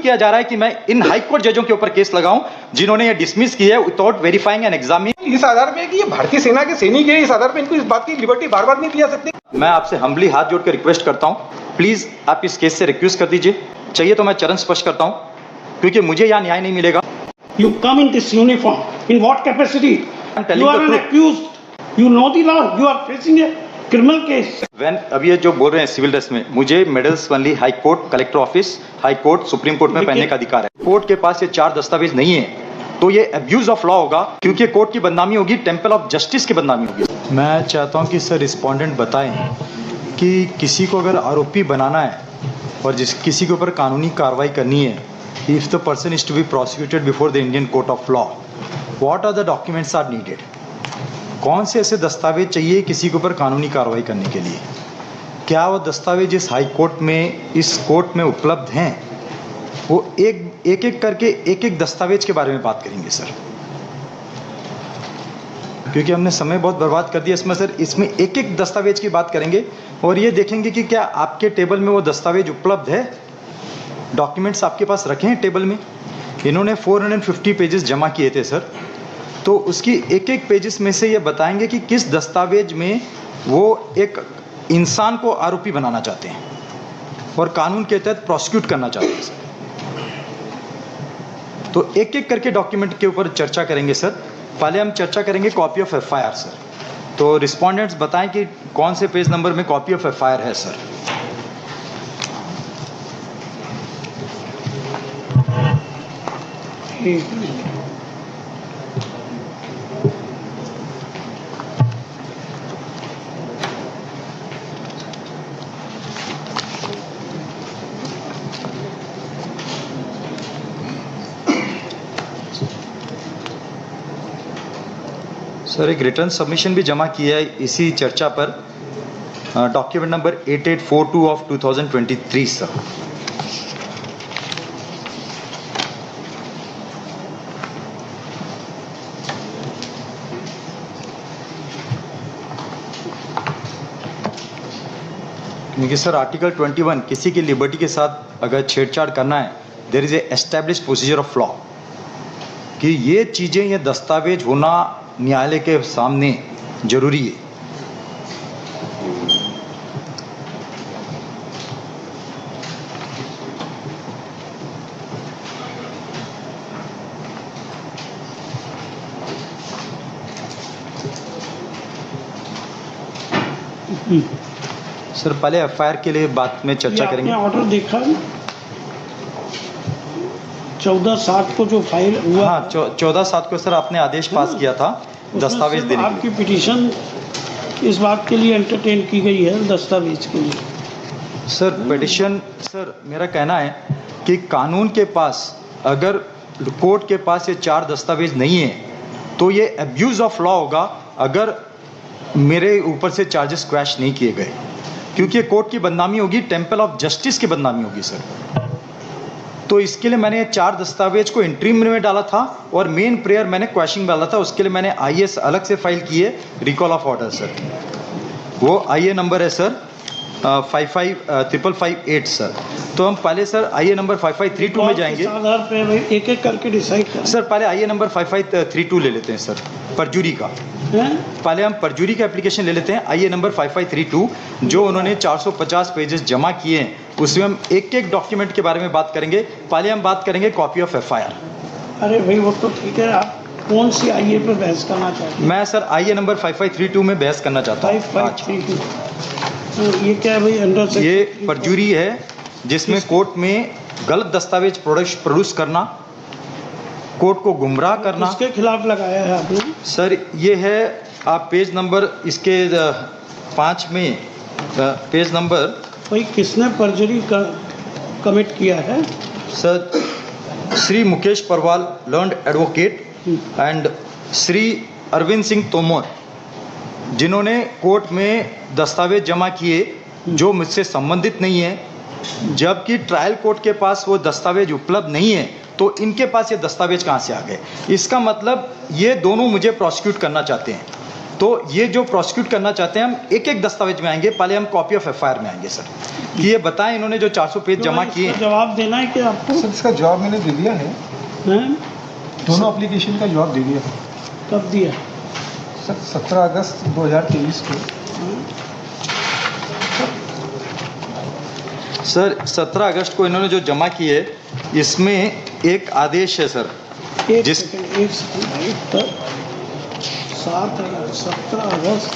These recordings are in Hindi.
किया जा रहा है कि मैं इन हाई कोर्ट जजों के ऊपर केस लगाऊं जिन्होंने ये डिसमिस किया है विदाउट वेरीफाइंग एंड एग्जामिनिंग। इस आधार पे कि ये भारतीय सेना के सैनिक है, इस आधार पे इनको इस बात की लिबर्टी बार बार नहीं दी जा सकती। मैं आपसे हम्बली हाथ जोड़कर रिक्वेस्ट करता हूं, प्लीज आप इस केस से रिक्वेस्ट कर दीजिए। चाहिए तो मैं चरण स्पष्ट करता हूं, क्योंकि मुझे यहाँ न्याय नहीं मिलेगा। You come in this uniform. In what capacity? I'm telling You are the an truth. accused. You know the law. You are facing a criminal case. When अभी ये जो बोल रहे हैं सिविल ड्रेस में, मुझे medals only high court, collector office, high court, supreme court में पहनने का अधिकार है। कोर्ट के पास ये 4 दस्तावेज नहीं है तो ये अब्यूज ऑफ लॉ होगा, क्योंकि कोर्ट की बदनामी होगी, टेम्पल ऑफ जस्टिस की बदनामी होगी। मैं चाहता हूँ कि सर रिस्पोंडेंट बताएं कि किसी को अगर आरोपी बनाना है और किसी के ऊपर कानूनी कार्रवाई करनी है, if the person is to be prosecuted before the Indian court of law, what are the documents are needed? कौन से ऐसे दस्तावेज चाहिए किसी के ऊपर कानूनी कार्रवाई करने के लिए? क्या वो दस्तावेज इस हाई कोर्ट में, इस कोर्ट में उपलब्ध हैं? वो एक करके एक दस्तावेज के बारे में बात करेंगे सर, क्योंकि हमने समय बहुत बर्बाद कर दिया इसमें सर। इसमें एक दस्तावेज की बात करेंगे और ये देखेंगे कि क्या आपके टेबल में वो दस्तावेज उपलब्ध है, डॉक्यूमेंट्स आपके पास रखे हैं टेबल में। इन्होंने 450 पेजेस जमा किए थे सर, तो उसकी एक पेजेस में से ये बताएंगे कि किस दस्तावेज में वो एक इंसान को आरोपी बनाना चाहते हैं और कानून के तहत प्रोसिक्यूट करना चाहते हैं सर। तो एक करके डॉक्यूमेंट के ऊपर चर्चा करेंगे सर। पहले हम चर्चा करेंगे कॉपी ऑफ एफआईआर सर। तो रिस्पोंडेंट्स बताएं कि कौन से पेज नंबर में कॉपी ऑफ एफआईआर है सर। सर एक रिटर्न सबमिशन भी जमा किया है इसी चर्चा पर, डॉक्यूमेंट नंबर 8842 ऑफ 2023 सर। क्योंकि सर आर्टिकल 21 किसी की लिबर्टी के साथ अगर छेड़छाड़ करना है, there is a established procedure of law, कि ये चीज़ें, ये दस्तावेज होना न्यायालय के सामने जरूरी है। सर पहले एफआईआर के लिए बात में चर्चा करेंगे। ऑर्डर देखा 14/7 को जो फाइल हुआ। हाँ 14/7 को सर आपने आदेश पास किया था दस्तावेज देने के लिए। आपकी पिटीशन इस बात के लिए एंटरटेन की गई है, दस्तावेज के लिए। सर पिटीशन, सर मेरा कहना है कि कानून के पास, अगर कोर्ट के पास ये 4 दस्तावेज नहीं है तो ये अब्यूज ऑफ लॉ होगा अगर मेरे ऊपर से चार्जेस क्रैश नहीं किए गए, क्योंकि कोर्ट की बदनामी होगी, टेम्पल ऑफ जस्टिस की बदनामी होगी सर। तो इसके लिए मैंने 4 दस्तावेज को इंट्रीम में डाला था और मेन प्रेयर मैंने क्वेश्चन डाला था, उसके लिए मैंने आईएस अलग से फाइल की है, रिकॉल ऑफ ऑर्डर सर। वो आईए नंबर है सर 5558 सर। तो हम पहले सर आईए नंबर 5532 में जाएंगे। आधार पे एक करके डिसाइड कर सर पहले आईए नंबर 5532 ले लेते हैं सर, परजुरी का। पहले हम परजुरी का एप्लीकेशन ले लेते हैं, आईए नंबर 5532, जो उन्होंने 450 पेजेस जमा किए हैं, उसमें हम एक डॉक्यूमेंट के बारे में बात करेंगे। पहले हम बात करेंगे कॉपी ऑफ एफआईआर। अरे भाई वो तो ठीक है, आप कौन सी आईए पे बहस करना चाहते हैं? मैं सर आईए नंबर 5532 में बहस करना चाहता हूँ। 5532 तो ये क्या है भाई? अंडर से ये परजुरी है जिसमें कोर्ट में गलत दस्तावेज प्रोड्यूस करना, कोर्ट को गुमराह करना। किसके खिलाफ लगाया है आपने? सर ये है, आप पेज नंबर इसके 5 में पेज नंबर। भाई किसने परजरी कमिट किया है? Sir Shri Mukesh Parwal learned advocate and Shri Arvind Singh Tomar, जिन्होंने कोर्ट में दस्तावेज जमा किए जो मुझसे संबंधित नहीं है, जबकि ट्रायल कोर्ट के पास वो दस्तावेज उपलब्ध नहीं है, तो इनके पास ये दस्तावेज कहाँ से आ गए? इसका मतलब ये दोनों मुझे प्रोसिक्यूट करना चाहते हैं। तो ये जो प्रोसिक्यूट करना चाहते हैं, हम एक एक दस्तावेज में आएंगे, पहले हम कॉपी ऑफ एफआईआर में आएंगे सर, कि ये बताएं इन्होंने जो 400 पेज जमा किए। जवाब देना है क्या आपको? सर इसका जवाब मैंने दे दिया है, हैं? दोनों एप्लीकेशन का जवाब दे दिया है कब दिया? सर 17 अगस्त 2023 को। सर 17 अगस्त को इन्होंने जो जमा किए, इसमें एक आदेश है सर, एक जिस- सेकंड, एक सेकंड भाई, तब 17 अगस्त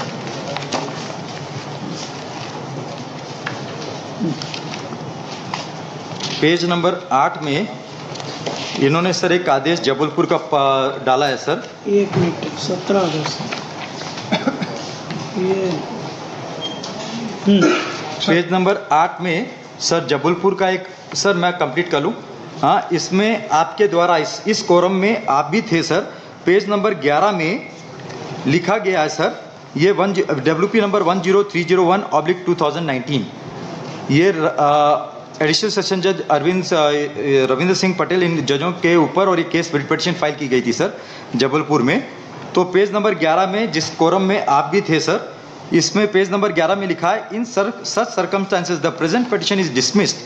पेज नंबर 8 में इन्होंने सर एक आदेश जबलपुर का डाला है सर। एक मिनट, 17 अगस्त ये पेज नंबर 8 में सर जबलपुर का एक, सर मैं कंप्लीट कर लूँ, हाँ, इसमें आपके द्वारा इस कोरम में आप भी थे सर। पेज नंबर 11 में लिखा गया है सर, ये WP नंबर 10301/2019, ये एडिशनल सेशन जज रविंद्र सिंह पटेल इन जजों के ऊपर और एक केस पिटिशन फाइल की गई थी सर जबलपुर में। तो पेज नंबर 11 में जिस कोरम में आप भी थे सर, इसमें पेज नंबर 11 में लिखा है, in such circumstances the present petition is dismissed,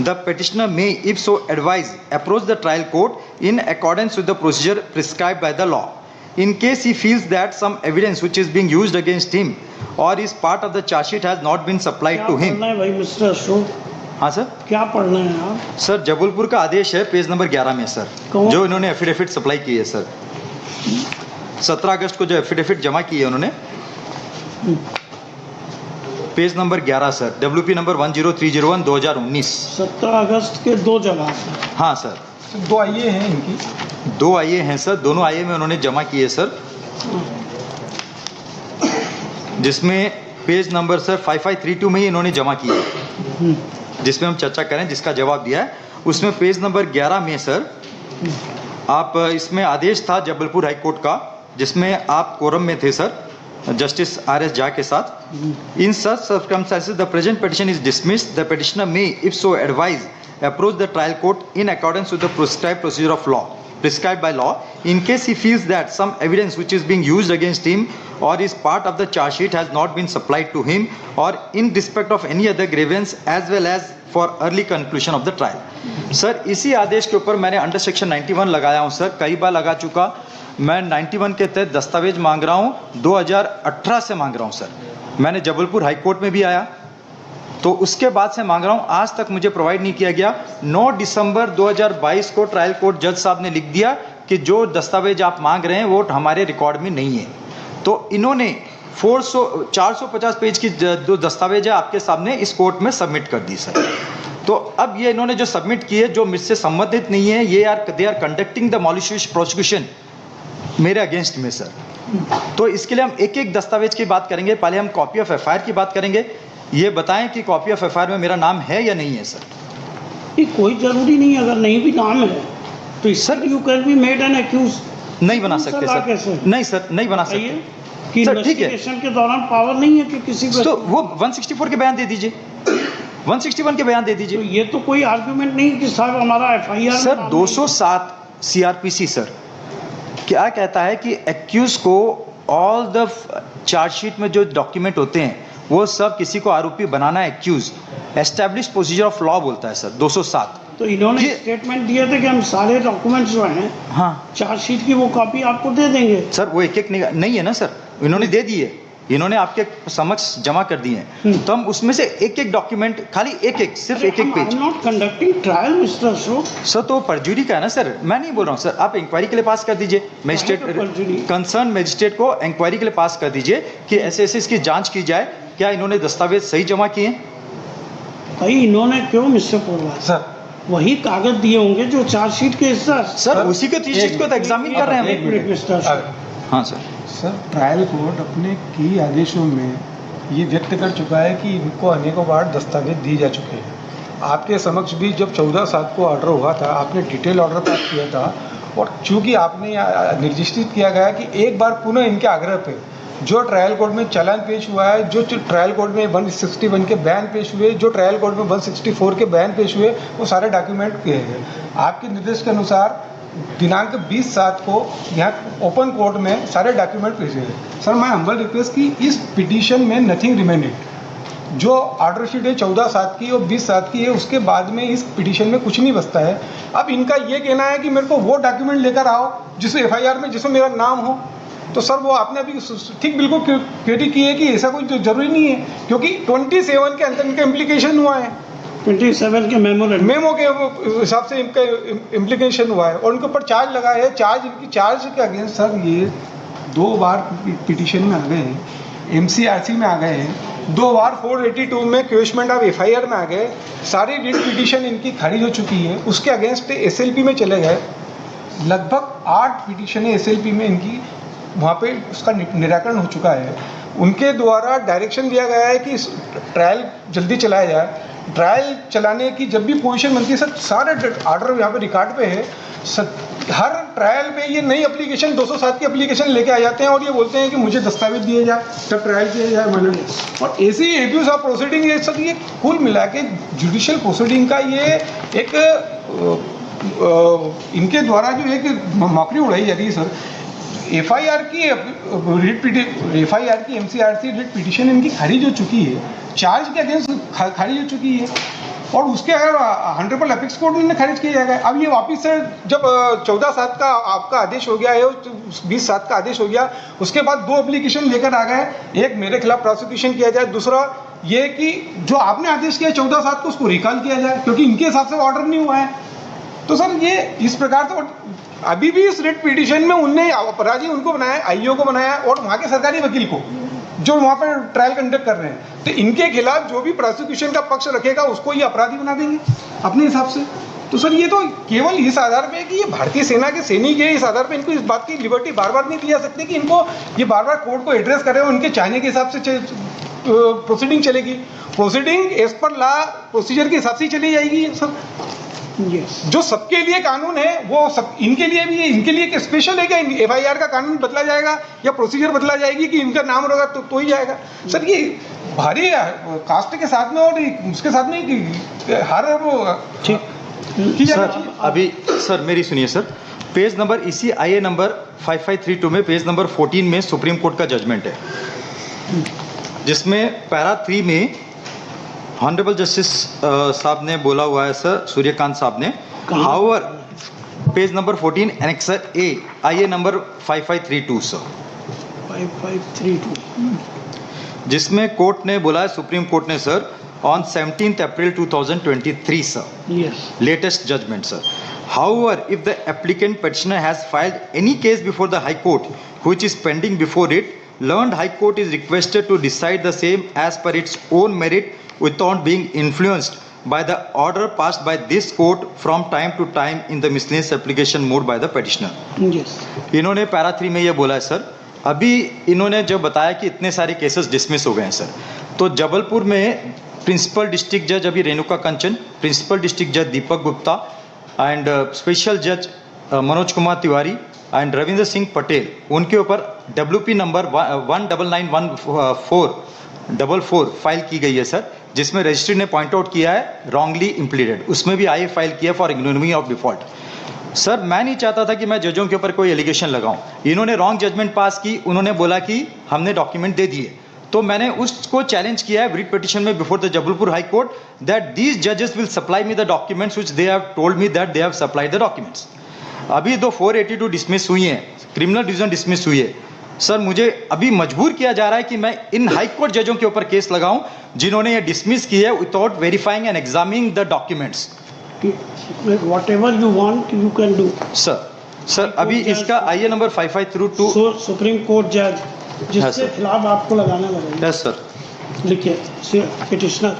the petitioner may if so advise approach the trial court in accordance with the procedure prescribed by the law in case he feels that some evidence which is being used against him or is part of the charge sheet has not been supplied क्या to him। पढ़ना है भाई मिस्टर अशोक? हाँ सर, क्या पढ़ना है आप? सर जबलपुर का आदेश है पेज नंबर 11 में सर, कौन? जो इन्होंने एफिडेविट सप्लाई की है सर, 17 अगस्त को जो एफिडेविट जमा की है उन्होंने, page number 11 sir, WP number 10301/2019। 17 अगस्त के 2 जवाब हैं। हाँ सर, सर 2 आईए हैं इनकी, 2 आईए हैं सर, दोनों आईए में उन्होंने जमा किए सर, जिसमें पेज नंबर सर 5532 में ही इन्होंने जमा किया है, जिसमें हम चर्चा करें, जिसका जवाब दिया है उसमें पेज नंबर 11 में सर आप, इसमें आदेश था जबलपुर हाई कोर्ट का, जिसमें आप कोरम में थे सर जस्टिस RS झा के साथ। In such circumstances the present petition is dismissed, the petitioner may if so advise approach the trial court in accordance with the prescribed procedure of law prescribed by law in case he feels that some evidence which is being used against him or is part of the charge sheet has not been supplied to him or in respect of any other grievance as well as for early conclusion of the trial। Sir इसी आदेश के ऊपर मैंने अंडर सेक्शन 91 लगाया हूँ सर, कई बार लगा चुका, मैं 91 के तहत दस्तावेज मांग रहा हूँ, 2018 से मांग रहा हूँ सर, मैंने जबलपुर हाई कोर्ट में भी आया, तो उसके बाद से मांग रहा हूं, आज तक मुझे प्रोवाइड नहीं किया गया। 9 दिसंबर 2022 को ट्रायल कोर्ट जज साहब ने लिख दिया कि जो दस्तावेज आप मांग रहे हैं वो हमारे रिकॉर्ड में नहीं है। तो इन्होंने 450 पेज की जो दस्तावेज है आपके सामने इस कोर्ट में सबमिट कर दी सर। तो अब ये इन्होंने जो सबमिट किए जो मुझसे संबंधित नहीं है, ये they are conducting the malicious prosecution मेरे अगेंस्ट में सर। तो इसके लिए हम एक एक दस्तावेज की बात करेंगे, पहले हम कॉपी ऑफ एफआईआर की बात करेंगे। ये बताएं कि कॉपी ऑफ एफआईआर में मेरा नाम है या नहीं है सर? ये कोई जरूरी नहीं, अगर नहीं भी नाम है तो sir you can be made an accuse. नहीं बना सकते सर, कैसे? नहीं सर, नहीं बना सकते कि सर, ठीक है। इन्वेस्टिगेशन के दौरान पावर नहीं है कि किसी को, तो वो 164 के बयान दे दीजिए, 161 के बयान दे तो दीजिए ये तो कोई आर्गुमेंट नहीं कि साहब हमारा एफआईआर सर। 207 CRPC सर क्या कहता है कि एक्यूज को ऑल द चार्जशीट में जो डॉक्यूमेंट होते हैं वो सब किसी को आरोपी बनाना accuse, establish procedure of law बोलता है सर 207। तो इन्होंने स्टेटमेंट दिए थे कि हम सारे डॉक्यूमेंट्स जो हैं हाँ चार्जशीट की वो कॉपी आपको दे देंगे। सर, वो एक एक नहीं है ना सर, इन्होंने दे दिए, इन्होंने आपके समक्ष जमा कर दिए हैं, तो हम उसमें से एक एक डॉक्यूमेंट, खाली एक एक, सिर्फ एक एक page. Not conducting trial mister Ashok. Sir तो परजुरी का है ना सर, मैं नहीं बोल रहा हूँ सर, आप इंक्वायरी के लिए पास कर दीजिए, मजिस्ट्रेट कंसर्न मजिस्ट्रेट को इंक्वायरी के लिए पास कर दीजिए कि ऐसे ऐसे इसकी जांच की जाए, क्या इन्होंने दस्तावेज सही जमा किए। भाई इन्होंने क्यों मिस्टर पोलवाल सर वही कागज दिए होंगे जो चार्जशीट के हिस्सा। सर उसी को चीज को तो एग्जामिन कर रहे हैं एक मिनट मिस्टर अशोक। हाँ सर। सर ट्रायल कोर्ट अपने कई आदेशों में ये व्यक्त कर चुका है कि इनको अनेकों बार दस्तावेज दिए जा चुके हैं। आपके समक्ष भी जब 14/7 को ऑर्डर हुआ था, आपने डिटेल ऑर्डर प्राप्त किया था, और चूंकि आपने निर्दिष्टित किया गया कि एक बार पुनः इनके आग्रह पे जो ट्रायल कोर्ट में चालान पेश हुआ है, जो ट्रायल कोर्ट में 161 के बयान पेश हुए, जो ट्रायल कोर्ट में 164 के बयान पेश हुए, वो सारे डॉक्यूमेंट किए गए। आपके निर्देश के अनुसार दिनांक 20/7 को यहाँ ओपन कोर्ट में सारे डॉक्यूमेंट भेजे हैं। सर मैं हम्बल रिक्वेस्ट की इस पिटीशन में नथिंग रिमेनिंग, जो ऑर्डर शीट है 14/7 की और 20/7 की है, उसके बाद में इस पिटीशन में कुछ नहीं बचता है। अब इनका ये कहना है कि मेरे को वो डॉक्यूमेंट लेकर आओ जिसमें FIR में जिसमें मेरा नाम हो, तो सर वो आपने अभी ठीक बिल्कुल क्रिटिक की है कि ऐसा कोई जरूरी नहीं है, क्योंकि 27 के अंदर इनका इम्प्लीकेशन हुआ है, 27 के मेमो के हिसाब से इनका इम्प्लीकेशन हुआ है और उनके ऊपर चार्ज लगा है। चार्ज के अगेंस्ट सर ये 2 बार पिटीशन में आ गए हैं, MCRC में आ गए हैं, 2 बार 482 में क्वेश्चन ऑफ FIR में आ गए। सारी रिट पिटीशन इनकी खारिज हो चुकी है, उसके अगेंस्ट SLP में चले गए। लगभग 8 पिटीशन SLP में इनकी वहाँ पे उसका निराकरण हो चुका है। उनके द्वारा डायरेक्शन दिया गया है कि ट्रायल जल्दी चलाया जाए। ट्रायल चलाने की जब भी पोजीशन बनती है सर, सारे ऑर्डर यहाँ पे रिकॉर्ड पे है सर, हर ट्रायल पे ये नई एप्लीकेशन 207 की एप्लीकेशन लेके आ जाते हैं और ये बोलते हैं कि मुझे दस्तावेज दिए जाए तब ट्रायल किया जाए मैंने। और ऐसी एब्यूज ऑफ प्रोसीडिंग ये सर, ये कुल मिला के जुडिशियल प्रोसीडिंग का ये एक इनके द्वारा जो एक मौकरी उड़ाई जा रही है सर। FIR की MCRC रिट पिटीशन इनकी खारिज हो चुकी है, चार्ज के अगेंस्ट खारिज हो चुकी है और उसके अगर ऑनरेबल एपेक्स कोर्ट में खारिज किया जाएगा। अब ये वापस से जब 14/7 का आपका आदेश हो गया है, 20/7 का आदेश हो गया, उसके बाद 2 एप्लीकेशन लेकर आ गए, एक मेरे खिलाफ प्रोसिक्यूशन किया जाए, दूसरा ये कि जो आपने आदेश किया 14/7 को उसको रिकॉल किया जाए, क्योंकि इनके हिसाब से ऑर्डर नहीं हुआ है। तो सर ये इस प्रकार से अभी भी इस रिट पिटीशन में उनने अपराधी उनको बनाया, IO को बनाया और वहाँ के सरकारी वकील को, जो वहाँ पर ट्रायल कंडक्ट कर रहे हैं। तो इनके खिलाफ जो भी प्रोसिक्यूशन का पक्ष रखेगा उसको ये अपराधी बना देंगे अपने हिसाब से। तो सर ये तो केवल इस आधार पे कि ये भारतीय सेना के सैनिक है, इस आधार पे इनको इस बात की लिबर्टी बार बार नहीं दी जा सकती कि इनको ये बार बार कोर्ट को एड्रेस करें, उनके चाहने के हिसाब से प्रोसीडिंग चलेगी। Proceeding as per law procedure के हिसाब से ही चली जाएगी सर। जो सबके लिए कानून है वो सब इनके लिए भी है। इनके लिए स्पेशल है क्या FIR का कानून बदला जाएगा या प्रोसीजर बदला जाएगी कि इनका नाम होगा तो ही जाएगा सर। ये भारी कास्ट के साथ में और उसके साथ में कि हर वो ठीक सर। अभी सर मेरी सुनिए सर, पेज नंबर इसी IA नंबर 5532 में पेज नंबर 14 में सुप्रीम कोर्ट का जजमेंट है, जिसमें पैरा 3 में ऑनरेबल जस्टिस साहब ने बोला हुआ है सर, सूर्यकांत साहब ने, however page number 14 annexure A IA number 5532 sir, 5532, जिसमें कोर्ट ने बोला है, सुप्रीम कोर्ट ने sir, on 17 April 2023 sir, latest judgement sir, however if the applicant petitioner has filed any case before the High Court which is pending before it, learned High Court is requested to decide the same as per its own merit without being influenced by the order passed by this court from time to time in the miscellaneous application mode by the petitioner. Yes. इन्होंने पैरा 3 में ये बोला है सर। अभी इन्होंने जो बताया कि इतने सारे केसेस डिसमिस हो गए हैं सर, तो जबलपुर में प्रिंसिपल डिस्ट्रिक्ट जज अभी रेणुका कंचन, प्रिंसिपल डिस्ट्रिक्ट जज दीपक गुप्ता एंड स्पेशल जज मनोज कुमार तिवारी एंड रविंद्र सिंह पटेल, उनके ऊपर WP नंबर 1991444 फाइल की गई है सर, जिसमें रजिस्ट्री ने पॉइंट आउट किया है रॉन्गली इम्प्लीडेड, उसमें भी IA फाइल किया फॉर इग्नोमी ऑफ डिफॉल्ट। सर मैं नहीं चाहता था कि मैं जजों के ऊपर कोई एलिगेशन लगाऊं, इन्होंने रॉन्ग जजमेंट पास की, उन्होंने बोला कि हमने डॉक्यूमेंट दे दिए, तो मैंने उसको चैलेंज किया है रिट पिटीशन में before the Jabalpur high court that these जजेस will supply me the documents which they have told me that they have supplied the documents. अभी 482 डिसमिस हुई हैं, क्रिमिनल डिवीजन डिसमिस हुई है सर, मुझे अभी मजबूर किया जा रहा है कि मैं इन हाई कोर्ट जजों के ऊपर केस लगाऊं जिन्होंने ये डिसमिस की है without verifying and examining the documents. Whatever you want you can do. Sir अभी इसका IA नंबर 5532 सुप्रीम कोर्ट जज जिसके खिलाफ आपको लगाना लगेगा। यस सर, लिखिए पिटिशनर